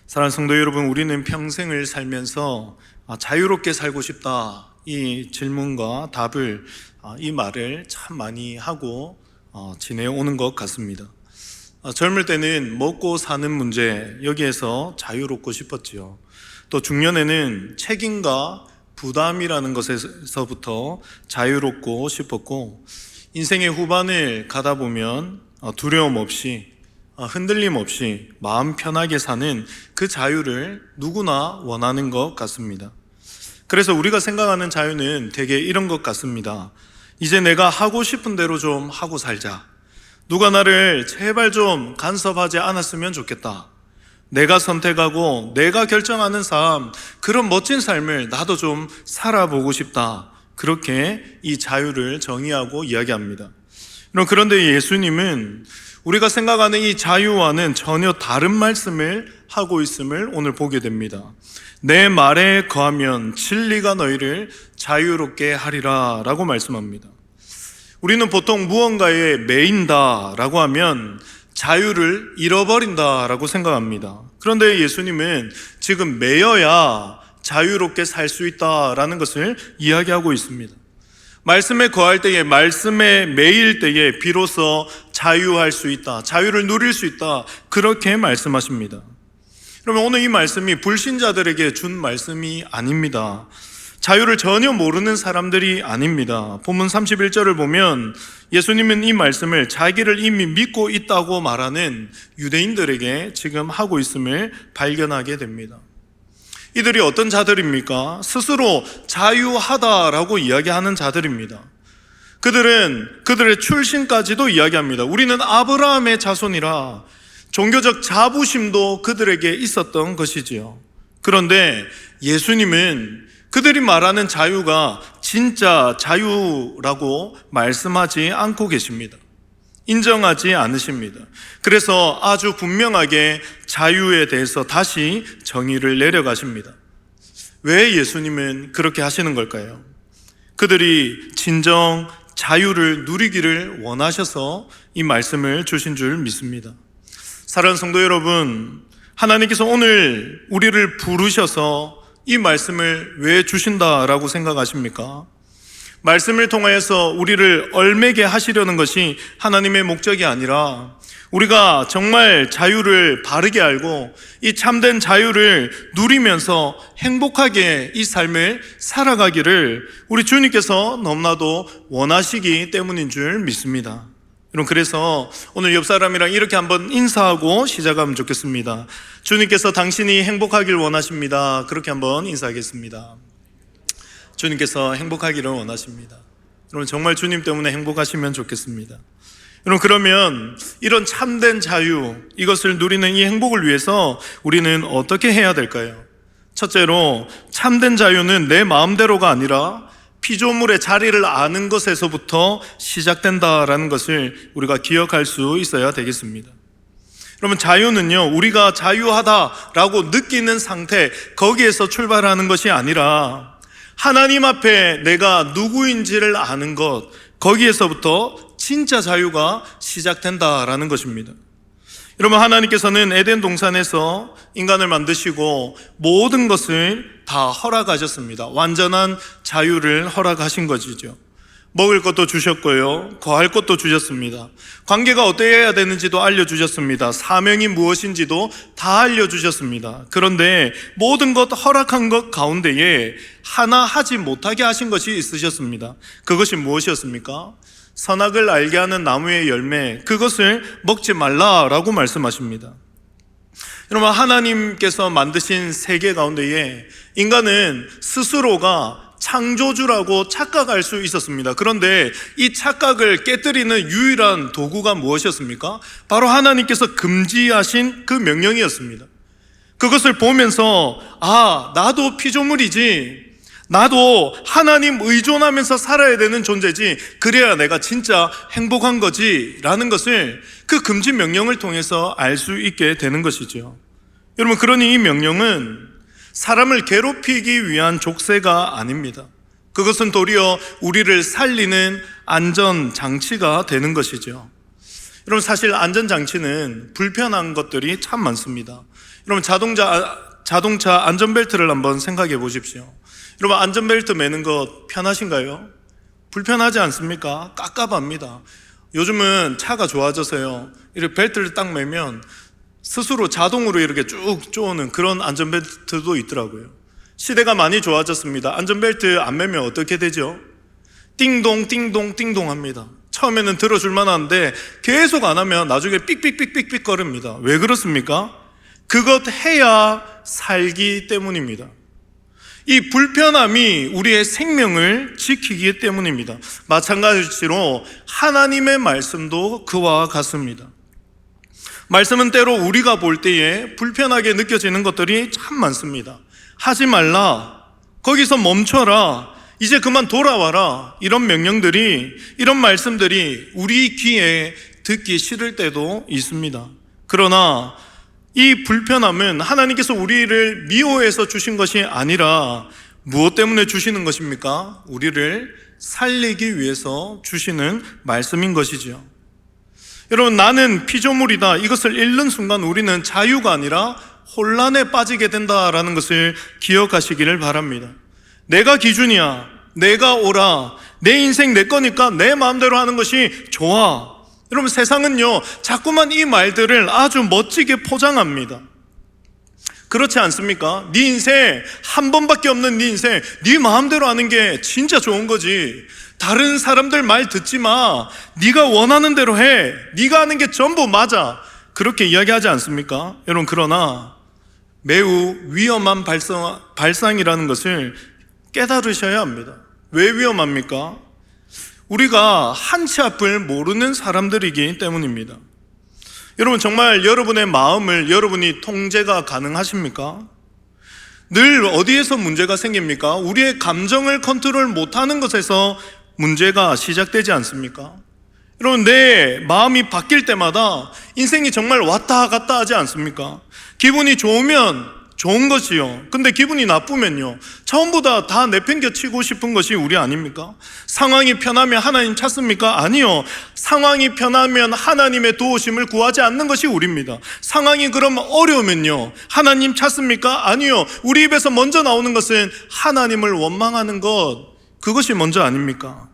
사랑하는 성도 여러분, 우리는 평생을 살면서 자유롭게 살고 싶다, 이 질문과 답을, 이 말을 참 많이 하고 지내오는 것 같습니다. 젊을 때는 먹고 사는 문제, 여기에서 자유롭고 싶었지요. 또 중년에는 책임과 부담이라는 것에서부터 자유롭고 싶었고, 인생의 후반을 가다 보면 두려움 없이, 흔들림 없이 마음 편하게 사는 그 자유를 누구나 원하는 것 같습니다. 그래서 우리가 생각하는 자유는 대개 이런 것 같습니다. 이제 내가 하고 싶은 대로 좀 하고 살자. 누가 나를 제발 좀 간섭하지 않았으면 좋겠다. 내가 선택하고 내가 결정하는 삶, 그런 멋진 삶을 나도 좀 살아보고 싶다. 그렇게 이 자유를 정의하고 이야기합니다. 그런데 예수님은 우리가 생각하는 이 자유와는 전혀 다른 말씀을 하고 있음을 오늘 보게 됩니다. 내 말에 거하면 진리가 너희를 자유롭게 하리라 라고 말씀합니다. 우리는 보통 무언가에 매인다 라고 하면 자유를 잃어버린다 라고 생각합니다. 그런데 예수님은 지금 매여야 자유롭게 살 수 있다라는 것을 이야기하고 있습니다. 말씀에 거할 때에, 말씀에 매일 때에 비로소 자유할 수 있다, 자유를 누릴 수 있다, 그렇게 말씀하십니다. 그러면 오늘 이 말씀이 불신자들에게 준 말씀이 아닙니다. 자유를 전혀 모르는 사람들이 아닙니다. 본문 31절을 보면 예수님은 이 말씀을 자기를 이미 믿고 있다고 말하는 유대인들에게 지금 하고 있음을 발견하게 됩니다. 이들이 어떤 자들입니까? 스스로 자유하다라고 이야기하는 자들입니다. 그들은 그들의 출신까지도 이야기합니다. 우리는 아브라함의 자손이라. 종교적 자부심도 그들에게 있었던 것이지요. 그런데 예수님은 그들이 말하는 자유가 진짜 자유라고 말씀하지 않고 계십니다. 인정하지 않으십니다. 그래서 아주 분명하게 자유에 대해서 다시 정의를 내려가십니다. 왜 예수님은 그렇게 하시는 걸까요? 그들이 진정 자유를 누리기를 원하셔서 이 말씀을 주신 줄 믿습니다. 사랑하는 성도 여러분, 하나님께서 오늘 우리를 부르셔서 이 말씀을 왜 주신다라고 생각하십니까? 말씀을 통하여서 우리를 얼매게 하시려는 것이 하나님의 목적이 아니라 우리가 정말 자유를 바르게 알고 이 참된 자유를 누리면서 행복하게 이 삶을 살아가기를 우리 주님께서 너무나도 원하시기 때문인 줄 믿습니다. 여러분, 그래서 오늘 옆 사람이랑 이렇게 한번 인사하고 시작하면 좋겠습니다. 주님께서 당신이 행복하길 원하십니다. 그렇게 한번 인사하겠습니다. 주님께서 행복하기를 원하십니다. 여러분, 정말 주님 때문에 행복하시면 좋겠습니다. 여러분, 그러면 이런 참된 자유, 이것을 누리는 이 행복을 위해서 우리는 어떻게 해야 될까요? 첫째로, 참된 자유는 내 마음대로가 아니라 피조물의 자리를 아는 것에서부터 시작된다라는 것을 우리가 기억할 수 있어야 되겠습니다. 그러면 자유는요, 우리가 자유하다라고 느끼는 상태, 거기에서 출발하는 것이 아니라 하나님 앞에 내가 누구인지를 아는 것, 거기에서부터 진짜 자유가 시작된다라는 것입니다. 여러분, 하나님께서는 에덴 동산에서 인간을 만드시고 모든 것을 다 허락하셨습니다. 완전한 자유를 허락하신 것이죠. 먹을 것도 주셨고요, 거할 것도 주셨습니다. 관계가 어떠해야 되는지도 알려주셨습니다. 사명이 무엇인지도 다 알려주셨습니다. 그런데 모든 것 허락한 것 가운데에 하나 하지 못하게 하신 것이 있으셨습니다. 그것이 무엇이었습니까? 선악을 알게 하는 나무의 열매, 그것을 먹지 말라라고 말씀하십니다. 여러분, 하나님께서 만드신 세계 가운데에 인간은 스스로가 창조주라고 착각할 수 있었습니다. 그런데 이 착각을 깨뜨리는 유일한 도구가 무엇이었습니까? 바로 하나님께서 금지하신 그 명령이었습니다. 그것을 보면서 나도 피조물이지, 나도 하나님 의존하면서 살아야 되는 존재지, 그래야 내가 진짜 행복한 거지 라는 것을 그 금지 명령을 통해서 알 수 있게 되는 것이죠. 여러분, 그러니 이 명령은 사람을 괴롭히기 위한 족쇄가 아닙니다. 그것은 도리어 우리를 살리는 안전장치가 되는 것이죠. 여러분, 사실 안전장치는 불편한 것들이 참 많습니다. 여러분 자동차 안전벨트를 한번 생각해 보십시오. 여러분 안전벨트 매는 거 편하신가요? 불편하지 않습니까? 깝깝합니다. 요즘은 차가 좋아져서요, 이렇게 벨트를 딱 매면 스스로 자동으로 이렇게 쭉 쪼는 그런 안전벨트도 있더라고요. 시대가 많이 좋아졌습니다. 안전벨트 안 매면 어떻게 되죠? 띵동 띵동 띵동 합니다. 처음에는 들어줄만 한데 계속 안 하면 나중에 삑삑삑삑삑 거립니다. 왜 그렇습니까? 그것 해야 살기 때문입니다. 이 불편함이 우리의 생명을 지키기 때문입니다. 마찬가지로 하나님의 말씀도 그와 같습니다. 말씀은 때로 우리가 볼 때에 불편하게 느껴지는 것들이 참 많습니다. 하지 말라, 거기서 멈춰라, 이제 그만 돌아와라, 이런 명령들이, 이런 말씀들이 우리 귀에 듣기 싫을 때도 있습니다. 그러나 이 불편함은 하나님께서 우리를 미워해서 주신 것이 아니라 무엇 때문에 주시는 것입니까? 우리를 살리기 위해서 주시는 말씀인 것이지요. 여러분, 나는 피조물이다, 이것을 읽는 순간 우리는 자유가 아니라 혼란에 빠지게 된다라는 것을 기억하시기를 바랍니다. 내가 기준이야, 내가 옳아, 내 인생 내 거니까 내 마음대로 하는 것이 좋아. 여러분, 세상은요 자꾸만 이 말들을 아주 멋지게 포장합니다. 그렇지 않습니까? 네 인생 한 번밖에 없는 네 인생, 네 마음대로 하는 게 진짜 좋은 거지. 다른 사람들 말 듣지 마, 네가 원하는 대로 해, 네가 하는 게 전부 맞아, 그렇게 이야기하지 않습니까? 여러분, 그러나 매우 위험한 발상이라는 것을 깨달으셔야 합니다. 왜 위험합니까? 우리가 한치 앞을 모르는 사람들이기 때문입니다. 여러분, 정말 여러분의 마음을 여러분이 통제가 가능하십니까? 늘 어디에서 문제가 생깁니까? 우리의 감정을 컨트롤 못하는 것에서 문제가 시작되지 않습니까? 여러분, 내 마음이 바뀔 때마다 인생이 정말 왔다 갔다 하지 않습니까? 기분이 좋으면 좋은 것이요, 근데 기분이 나쁘면요 처음보다 다 내팽겨치고 싶은 것이 우리 아닙니까? 상황이 편하면 하나님 찾습니까? 아니요. 상황이 편하면 하나님의 도우심을 구하지 않는 것이 우리입니다. 상황이 그럼 어려우면요 하나님 찾습니까? 아니요. 우리 입에서 먼저 나오는 것은 하나님을 원망하는 것, 그것이 먼저 아닙니까?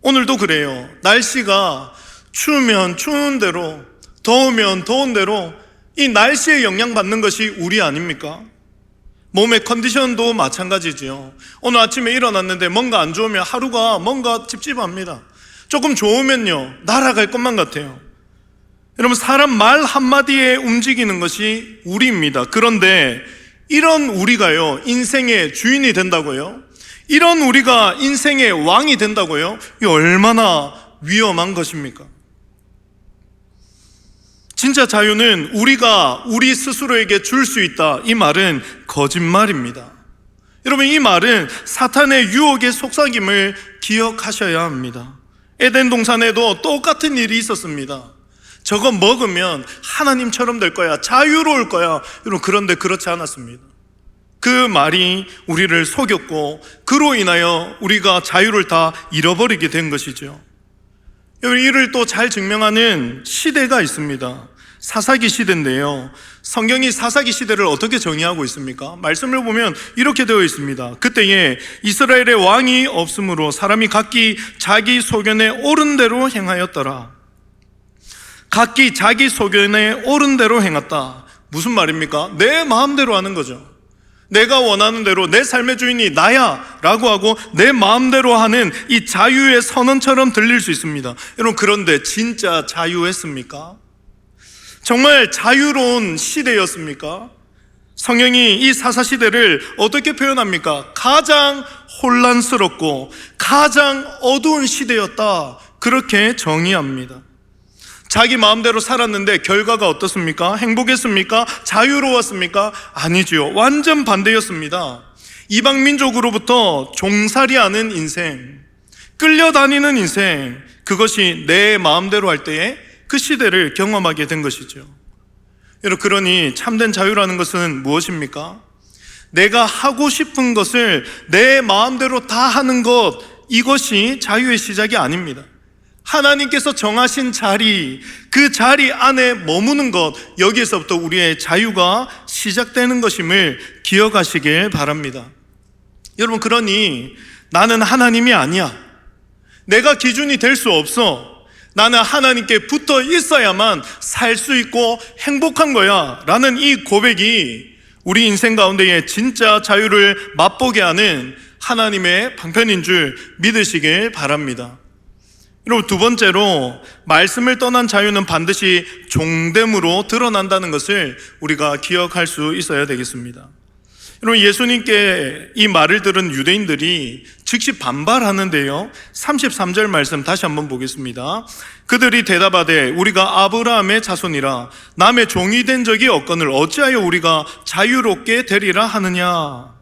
오늘도 그래요. 날씨가 추우면 추운 대로, 더우면 더운 대로 이 날씨에 영향받는 것이 우리 아닙니까? 몸의 컨디션도 마찬가지지요. 오늘 아침에 일어났는데 뭔가 안 좋으면 하루가 뭔가 찝찝합니다. 조금 좋으면요 날아갈 것만 같아요. 여러분, 사람 말 한마디에 움직이는 것이 우리입니다. 그런데 이런 우리가요 인생의 주인이 된다고요? 이런 우리가 인생의 왕이 된다고요? 이 얼마나 위험한 것입니까? 진짜 자유는 우리가 우리 스스로에게 줄 수 있다, 이 말은 거짓말입니다. 여러분, 이 말은 사탄의 유혹의 속삭임을 기억하셔야 합니다. 에덴 동산에도 똑같은 일이 있었습니다. 저거 먹으면 하나님처럼 될 거야, 자유로울 거야. 여러분, 그런데 그렇지 않았습니다. 그 말이 우리를 속였고 그로 인하여 우리가 자유를 다 잃어버리게 된 것이죠. 이를 또 잘 증명하는 시대가 있습니다. 사사기 시대인데요, 성경이 사사기 시대를 어떻게 정의하고 있습니까? 말씀을 보면 이렇게 되어 있습니다. 그때에 이스라엘의 왕이 없으므로 사람이 각기 자기 소견에 옳은 대로 행하였더라. 각기 자기 소견에 옳은 대로 행했다. 무슨 말입니까? 내 마음대로 하는 거죠. 내가 원하는 대로, 내 삶의 주인이 나야 라고 하고 내 마음대로 하는 이 자유의 선언처럼 들릴 수 있습니다. 여러분, 그런데 진짜 자유했습니까? 정말 자유로운 시대였습니까? 성경이 이 사사시대를 어떻게 표현합니까? 가장 혼란스럽고 가장 어두운 시대였다, 그렇게 정의합니다. 자기 마음대로 살았는데 결과가 어떻습니까? 행복했습니까? 자유로웠습니까? 아니죠. 완전 반대였습니다. 이방 민족으로부터 종살이하는 인생, 끌려다니는 인생, 그것이 내 마음대로 할 때에 그 시대를 경험하게 된 것이죠. 여러분, 그러니 참된 자유라는 것은 무엇입니까? 내가 하고 싶은 것을 내 마음대로 다 하는 것, 이것이 자유의 시작이 아닙니다. 하나님께서 정하신 자리, 그 자리 안에 머무는 것, 여기에서부터 우리의 자유가 시작되는 것임을 기억하시길 바랍니다. 여러분, 그러니 나는 하나님이 아니야, 내가 기준이 될 수 없어, 나는 하나님께 붙어 있어야만 살 수 있고 행복한 거야 라는 이 고백이 우리 인생 가운데에 진짜 자유를 맛보게 하는 하나님의 방편인 줄 믿으시길 바랍니다. 그리고 두 번째로, 말씀을 떠난 자유는 반드시 종됨으로 드러난다는 것을 우리가 기억할 수 있어야 되겠습니다. 여러분, 예수님께 이 말을 들은 유대인들이 즉시 반발하는데요, 33절 말씀 다시 한번 보겠습니다. 그들이 대답하되 우리가 아브라함의 자손이라 남의 종이 된 적이 없거늘 어찌하여 우리가 자유롭게 되리라 하느냐.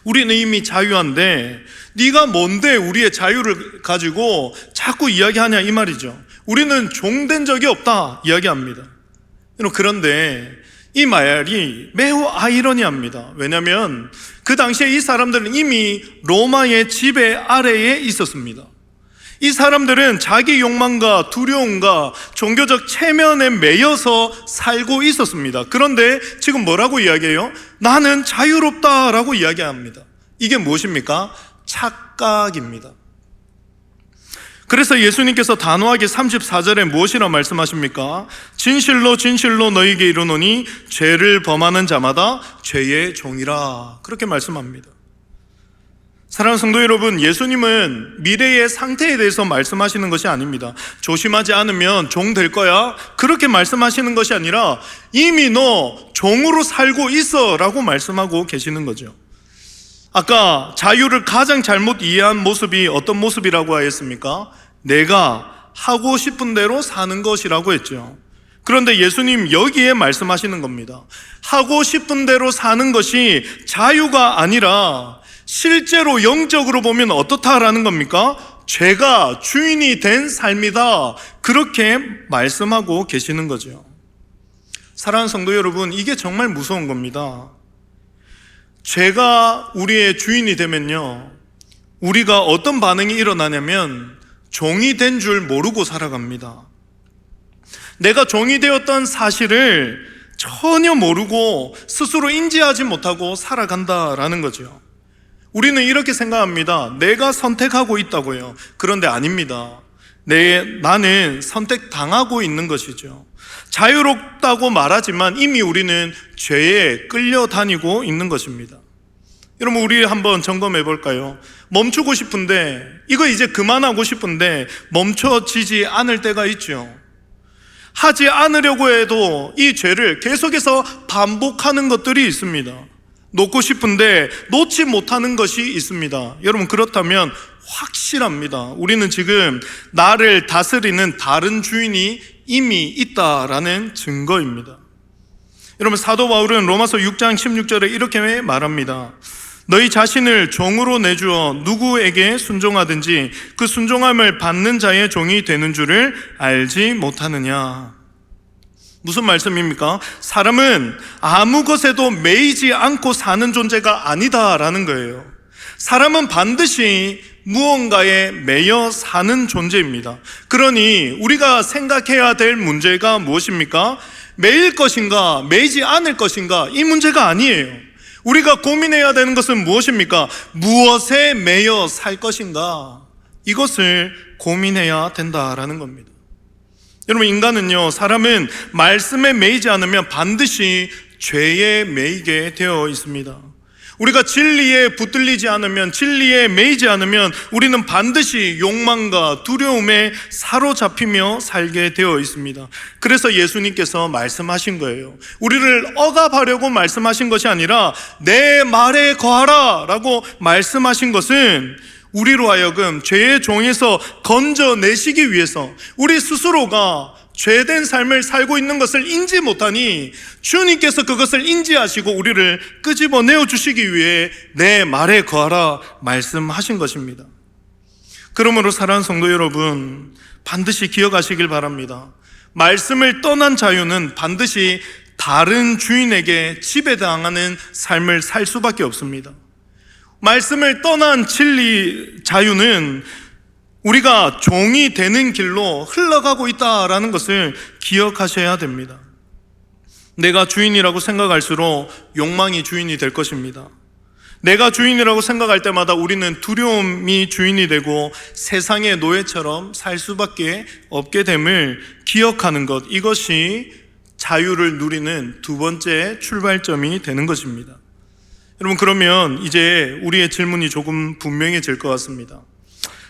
우리는 이미 자유한데 네가 뭔데 우리의 자유를 가지고 자꾸 이야기하냐, 이 말이죠. 우리는 종된 적이 없다 이야기합니다. 그런데 이 말이 매우 아이러니합니다. 왜냐하면 그 당시에 이 사람들은 이미 로마의 지배 아래에 있었습니다. 이 사람들은 자기 욕망과 두려움과 종교적 체면에 매여서 살고 있었습니다. 그런데 지금 뭐라고 이야기해요? 나는 자유롭다라고 이야기합니다. 이게 무엇입니까? 착각입니다. 그래서 예수님께서 단호하게 34절에 무엇이라 말씀하십니까? 진실로 진실로 너희에게 이르노니 죄를 범하는 자마다 죄의 종이라, 그렇게 말씀합니다. 사랑하는 성도 여러분, 예수님은 미래의 상태에 대해서 말씀하시는 것이 아닙니다. 조심하지 않으면 종 될 거야, 그렇게 말씀하시는 것이 아니라 이미 너 종으로 살고 있어 라고 말씀하고 계시는 거죠. 아까 자유를 가장 잘못 이해한 모습이 어떤 모습이라고 하였습니까? 내가 하고 싶은 대로 사는 것이라고 했죠. 그런데 예수님 여기에 말씀하시는 겁니다. 하고 싶은 대로 사는 것이 자유가 아니라 실제로 영적으로 보면 어떻다라는 겁니까? 죄가 주인이 된 삶이다, 그렇게 말씀하고 계시는 거죠. 사랑하는 성도 여러분, 이게 정말 무서운 겁니다. 죄가 우리의 주인이 되면요, 우리가 어떤 반응이 일어나냐면 종이 된 줄 모르고 살아갑니다. 내가 종이 되었던 사실을 전혀 모르고 스스로 인지하지 못하고 살아간다라는 거죠. 우리는 이렇게 생각합니다. 내가 선택하고 있다고요. 그런데 아닙니다. 나는 선택당하고 있는 것이죠. 자유롭다고 말하지만 이미 우리는 죄에 끌려다니고 있는 것입니다. 여러분, 우리 한번 점검해 볼까요? 멈추고 싶은데, 이거 이제 그만하고 싶은데 멈춰지지 않을 때가 있죠. 하지 않으려고 해도 이 죄를 계속해서 반복하는 것들이 있습니다. 놓고 싶은데 놓지 못하는 것이 있습니다. 여러분, 그렇다면 확실합니다. 우리는 지금 나를 다스리는 다른 주인이 이미 있다라는 증거입니다. 여러분, 사도 바울은 로마서 6장 16절에 이렇게 말합니다. 너희 자신을 종으로 내주어 누구에게 순종하든지 그 순종함을 받는 자의 종이 되는 줄을 알지 못하느냐. 무슨 말씀입니까? 사람은 아무 것에도 매이지 않고 사는 존재가 아니다라는 거예요. 사람은 반드시 무언가에 매여 사는 존재입니다. 그러니 우리가 생각해야 될 문제가 무엇입니까? 매일 것인가 매이지 않을 것인가, 이 문제가 아니에요. 우리가 고민해야 되는 것은 무엇입니까? 무엇에 매여 살 것인가, 이것을 고민해야 된다라는 겁니다. 여러분, 인간은요, 사람은 말씀에 매이지 않으면 반드시 죄에 매이게 되어 있습니다. 우리가 진리에 붙들리지 않으면, 진리에 매이지 않으면 우리는 반드시 욕망과 두려움에 사로잡히며 살게 되어 있습니다. 그래서 예수님께서 말씀하신 거예요. 우리를 억압하려고 말씀하신 것이 아니라 내 말에 거하라 라고 말씀하신 것은 우리로 하여금 죄의 종에서 건져내시기 위해서, 우리 스스로가 죄된 삶을 살고 있는 것을 인지 못하니 주님께서 그것을 인지하시고 우리를 끄집어내어 주시기 위해 내 말에 거하라 말씀하신 것입니다. 그러므로 사랑하는 성도 여러분, 반드시 기억하시길 바랍니다. 말씀을 떠난 자유는 반드시 다른 주인에게 지배당하는 삶을 살 수밖에 없습니다. 말씀을 떠난 진리 자유는 우리가 종이 되는 길로 흘러가고 있다라는 것을 기억하셔야 됩니다. 내가 주인이라고 생각할수록 욕망이 주인이 될 것입니다. 내가 주인이라고 생각할 때마다 우리는 두려움이 주인이 되고 세상의 노예처럼 살 수밖에 없게 됨을 기억하는 것, 이것이 자유를 누리는 두 번째 출발점이 되는 것입니다. 여러분, 그러면 이제 우리의 질문이 조금 분명해질 것 같습니다.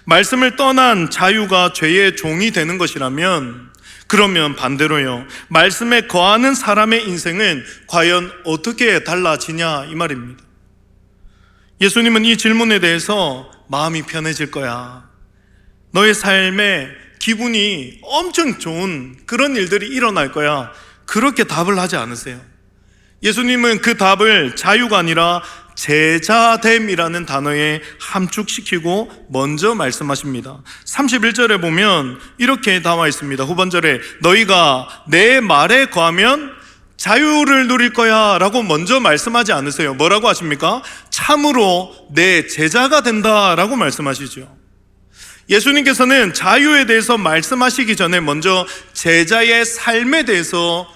말씀을 떠난 자유가 죄의 종이 되는 것이라면, 그러면 반대로요, 말씀에 거하는 사람의 인생은 과연 어떻게 달라지냐 이 말입니다. 예수님은 이 질문에 대해서 마음이 편해질 거야, 너의 삶에 기분이 엄청 좋은 그런 일들이 일어날 거야, 그렇게 답을 하지 않으세요. 예수님은 그 답을 자유가 아니라 제자됨이라는 단어에 함축시키고 먼저 말씀하십니다. 31절에 보면 이렇게 나와 있습니다. 후반절에 너희가 내 말에 거하면 자유를 누릴 거야 라고 먼저 말씀하지 않으세요. 뭐라고 하십니까? 참으로 내 제자가 된다 라고 말씀하시죠. 예수님께서는 자유에 대해서 말씀하시기 전에 먼저 제자의 삶에 대해서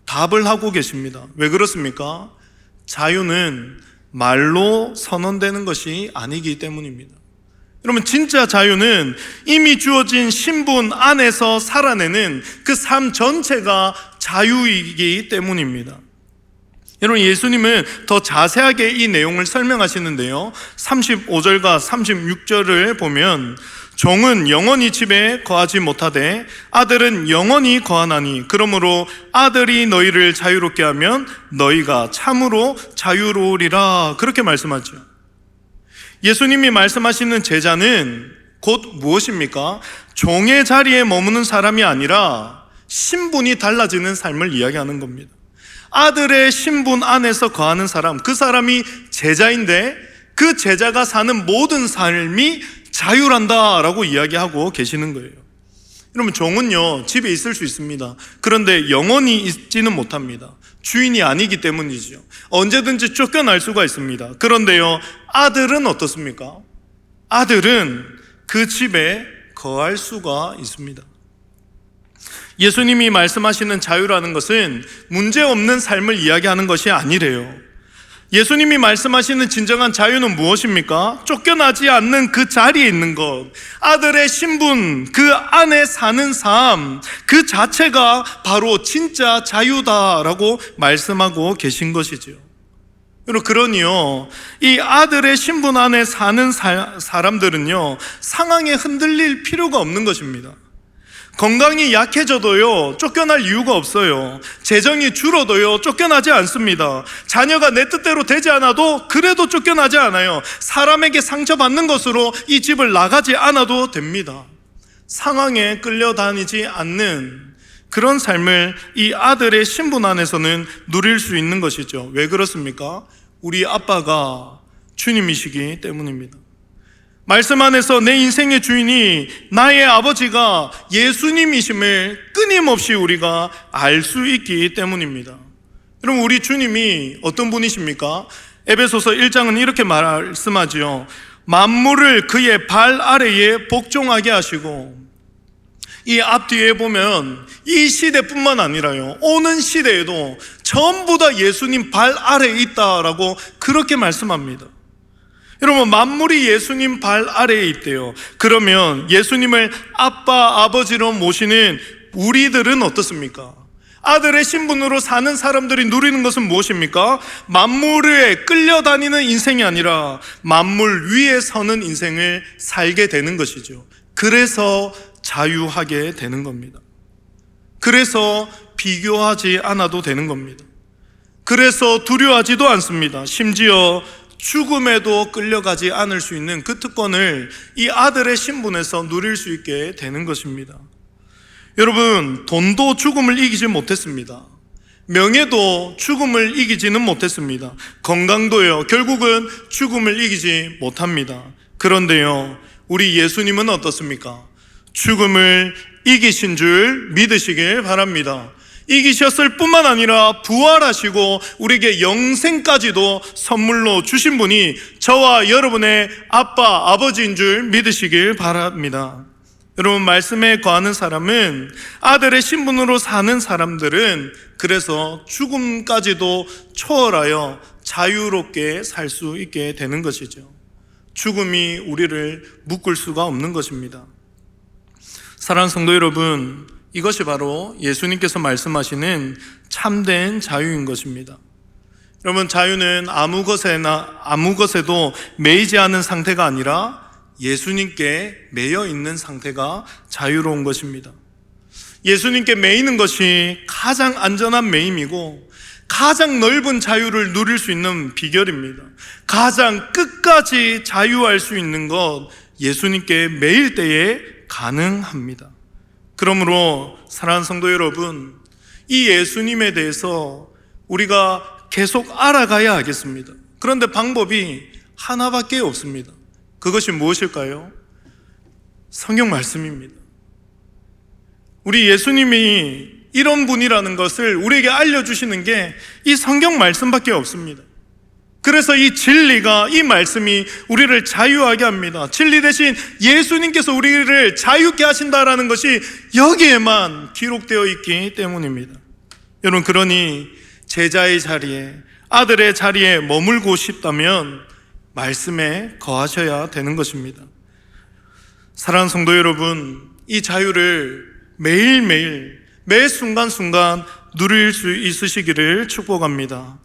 답을 하고 계십니다. 왜 그렇습니까? 자유는 말로 선언되는 것이 아니기 때문입니다. 여러분, 진짜 자유는 이미 주어진 신분 안에서 살아내는 그 삶 전체가 자유이기 때문입니다. 여러분, 예수님은 더 자세하게 이 내용을 설명하시는데요, 35절과 36절을 보면 종은 영원히 집에 거하지 못하되 아들은 영원히 거하나니 그러므로 아들이 너희를 자유롭게 하면 너희가 참으로 자유로우리라, 그렇게 말씀하죠. 예수님이 말씀하시는 제자는 곧 무엇입니까? 종의 자리에 머무는 사람이 아니라 신분이 달라지는 삶을 이야기하는 겁니다. 아들의 신분 안에서 거하는 사람, 그 사람이 제자인데 그 제자가 사는 모든 삶이 자유란다라고 이야기하고 계시는 거예요. 여러분, 종은요, 집에 있을 수 있습니다. 그런데 영원히 있지는 못합니다. 주인이 아니기 때문이죠. 언제든지 쫓겨날 수가 있습니다. 그런데요, 아들은 어떻습니까? 아들은 그 집에 거할 수가 있습니다. 예수님이 말씀하시는 자유라는 것은 문제없는 삶을 이야기하는 것이 아니래요. 예수님이 말씀하시는 진정한 자유는 무엇입니까? 쫓겨나지 않는 그 자리에 있는 것, 아들의 신분, 그 안에 사는 삶, 그 자체가 바로 진짜 자유다라고 말씀하고 계신 것이지요. 여러분, 그러니요, 이 아들의 신분 안에 사는 사람들은요, 상황에 흔들릴 필요가 없는 것입니다. 건강이 약해져도요, 쫓겨날 이유가 없어요. 재정이 줄어도요, 쫓겨나지 않습니다. 자녀가 내 뜻대로 되지 않아도 그래도 쫓겨나지 않아요. 사람에게 상처받는 것으로 이 집을 나가지 않아도 됩니다. 상황에 끌려다니지 않는 그런 삶을 이 아들의 신분 안에서는 누릴 수 있는 것이죠. 왜 그렇습니까? 우리 아빠가 주님이시기 때문입니다. 말씀 안에서 내 인생의 주인이 나의 아버지가 예수님이심을 끊임없이 우리가 알 수 있기 때문입니다. 여러분, 우리 주님이 어떤 분이십니까? 에베소서 1장은 이렇게 말씀하지요. 만물을 그의 발 아래에 복종하게 하시고, 이 앞뒤에 보면 이 시대뿐만 아니라요, 오는 시대에도 전부 다 예수님 발 아래에 있다라고 그렇게 말씀합니다. 여러분, 만물이 예수님 발 아래에 있대요. 그러면 예수님을 아빠, 아버지로 모시는 우리들은 어떻습니까? 아들의 신분으로 사는 사람들이 누리는 것은 무엇입니까? 만물에 끌려다니는 인생이 아니라 만물 위에 서는 인생을 살게 되는 것이죠. 그래서 자유하게 되는 겁니다. 그래서 비교하지 않아도 되는 겁니다. 그래서 두려워하지도 않습니다. 심지어 죽음에도 끌려가지 않을 수 있는 그 특권을 이 아들의 신분에서 누릴 수 있게 되는 것입니다. 여러분, 돈도 죽음을 이기지 못했습니다. 명예도 죽음을 이기지는 못했습니다. 건강도요, 결국은 죽음을 이기지 못합니다. 그런데요, 우리 예수님은 어떻습니까? 죽음을 이기신 줄 믿으시길 바랍니다. 이기셨을 뿐만 아니라 부활하시고 우리에게 영생까지도 선물로 주신 분이 저와 여러분의 아빠, 아버지인 줄 믿으시길 바랍니다. 여러분, 말씀에 거하는 사람은, 아들의 신분으로 사는 사람들은 그래서 죽음까지도 초월하여 자유롭게 살 수 있게 되는 것이죠. 죽음이 우리를 묶을 수가 없는 것입니다. 사랑하는 성도 여러분, 이것이 바로 예수님께서 말씀하시는 참된 자유인 것입니다. 여러분, 자유는 아무 것에도 매이지 않은 상태가 아니라 예수님께 매여 있는 상태가 자유로운 것입니다. 예수님께 매이는 것이 가장 안전한 매임이고 가장 넓은 자유를 누릴 수 있는 비결입니다. 가장 끝까지 자유할 수 있는 것, 예수님께 매일 때에 가능합니다. 그러므로 사랑하는 성도 여러분, 이 예수님에 대해서 우리가 계속 알아가야 하겠습니다. 그런데 방법이 하나밖에 없습니다. 그것이 무엇일까요? 성경 말씀입니다. 우리 예수님이 이런 분이라는 것을 우리에게 알려주시는 게 이 성경 말씀밖에 없습니다. 그래서 이 진리가, 이 말씀이 우리를 자유하게 합니다. 진리 대신 예수님께서 우리를 자유케 하신다라는 것이 여기에만 기록되어 있기 때문입니다. 여러분, 그러니 제자의 자리에, 아들의 자리에 머물고 싶다면 말씀에 거하셔야 되는 것입니다. 사랑하는 성도 여러분, 이 자유를 매일매일, 매 순간순간 누릴 수 있으시기를 축복합니다.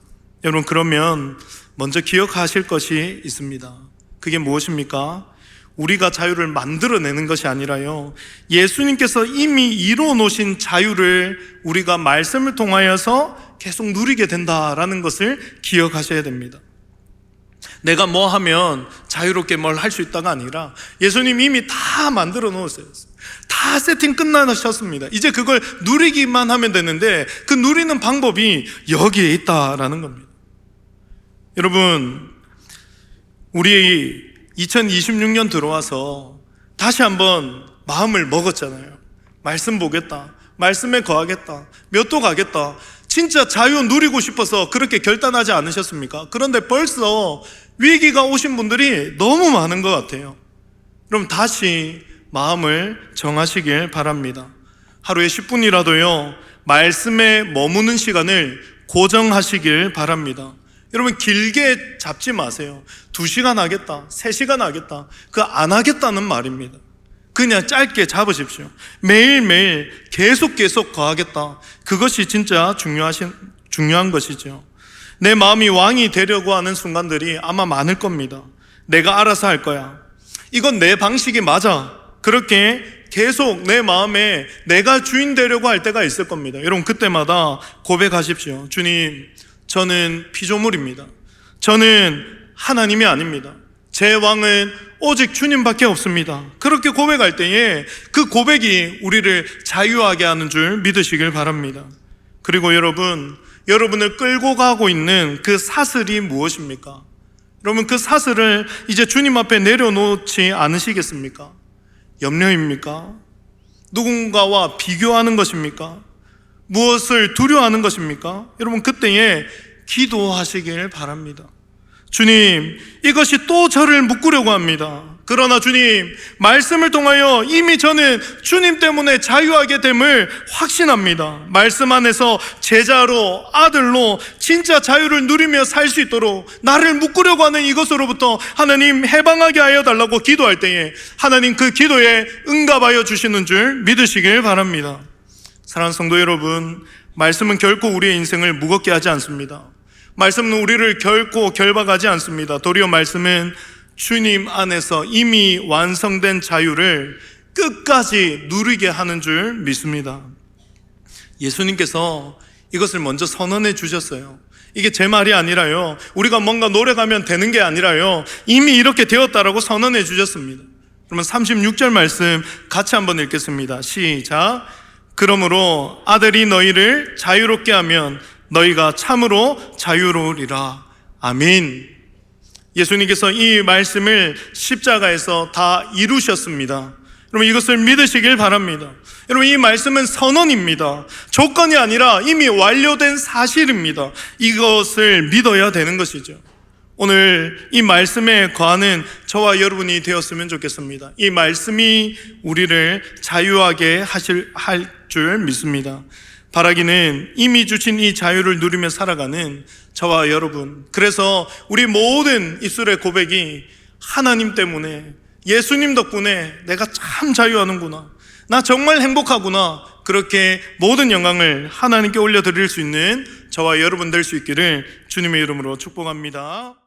여러분, 그러면 먼저 기억하실 것이 있습니다. 그게 무엇입니까? 우리가 자유를 만들어내는 것이 아니라요, 예수님께서 이미 이루어 놓으신 자유를 우리가 말씀을 통하여서 계속 누리게 된다라는 것을 기억하셔야 됩니다. 내가 뭐 하면 자유롭게 뭘 할 수 있다가 아니라 예수님 이미 다 만들어 놓으셨어요. 다 세팅 끝나셨습니다. 이제 그걸 누리기만 하면 되는데 그 누리는 방법이 여기에 있다라는 겁니다. 여러분, 우리 2026년 들어와서 다시 한번 마음을 먹었잖아요. 말씀 보겠다, 말씀에 거하겠다, 몇 도 가겠다. 진짜 자유 누리고 싶어서 그렇게 결단하지 않으셨습니까? 그런데 벌써 위기가 오신 분들이 너무 많은 것 같아요. 그럼 다시 마음을 정하시길 바랍니다. 하루에 10분이라도요 말씀에 머무는 시간을 고정하시길 바랍니다. 여러분, 길게 잡지 마세요. 2시간 하겠다, 3시간 하겠다, 그거 안 하겠다는 말입니다. 그냥 짧게 잡으십시오. 매일매일 계속 거하겠다. 그것이 진짜 중요한 것이죠. 내 마음이 왕이 되려고 하는 순간들이 아마 많을 겁니다. 내가 알아서 할 거야, 이건 내 방식이 맞아, 그렇게 계속 내 마음에 내가 주인 되려고 할 때가 있을 겁니다. 여러분, 그때마다 고백하십시오. 주님, 저는 피조물입니다. 저는 하나님이 아닙니다. 제 왕은 오직 주님밖에 없습니다. 그렇게 고백할 때에 그 고백이 우리를 자유하게 하는 줄 믿으시길 바랍니다. 그리고 여러분을 끌고 가고 있는 그 사슬이 무엇입니까? 여러분, 그 사슬을 이제 주님 앞에 내려놓지 않으시겠습니까? 염려입니까? 누군가와 비교하는 것입니까? 무엇을 두려워하는 것입니까? 여러분, 그때에 기도하시길 바랍니다. 주님, 이것이 또 저를 묶으려고 합니다. 그러나 주님, 말씀을 통하여 이미 저는 주님 때문에 자유하게 됨을 확신합니다. 말씀 안에서 제자로, 아들로 진짜 자유를 누리며 살 수 있도록 나를 묶으려고 하는 이것으로부터 하나님 해방하게 하여 달라고 기도할 때에 하나님 그 기도에 응답하여 주시는 줄 믿으시길 바랍니다. 사랑하는 성도 여러분, 말씀은 결코 우리의 인생을 무겁게 하지 않습니다. 말씀은 우리를 결코 결박하지 않습니다. 도리어 말씀은 주님 안에서 이미 완성된 자유를 끝까지 누리게 하는 줄 믿습니다. 예수님께서 이것을 먼저 선언해 주셨어요. 이게 제 말이 아니라요, 우리가 뭔가 노력하면 되는 게 아니라요, 이미 이렇게 되었다라고 선언해 주셨습니다. 그러면 36절 말씀 같이 한번 읽겠습니다. 시작. 그러므로 아들이 너희를 자유롭게 하면 너희가 참으로 자유로우리라. 아멘. 예수님께서 이 말씀을 십자가에서 다 이루셨습니다. 여러분 이것을 믿으시길 바랍니다. 여러분 이 말씀은 선언입니다. 조건이 아니라 이미 완료된 사실입니다. 이것을 믿어야 되는 것이죠. 오늘 이 말씀에 거하는 저와 여러분이 되었으면 좋겠습니다. 이 말씀이 우리를 자유하게 할 줄 믿습니다. 바라기는 이미 주신 이 자유를 누리며 살아가는 저와 여러분, 그래서 우리 모든 입술의 고백이 하나님 때문에, 예수님 덕분에 내가 참 자유하는구나, 나 정말 행복하구나, 그렇게 모든 영광을 하나님께 올려드릴 수 있는 저와 여러분 될 수 있기를 주님의 이름으로 축복합니다.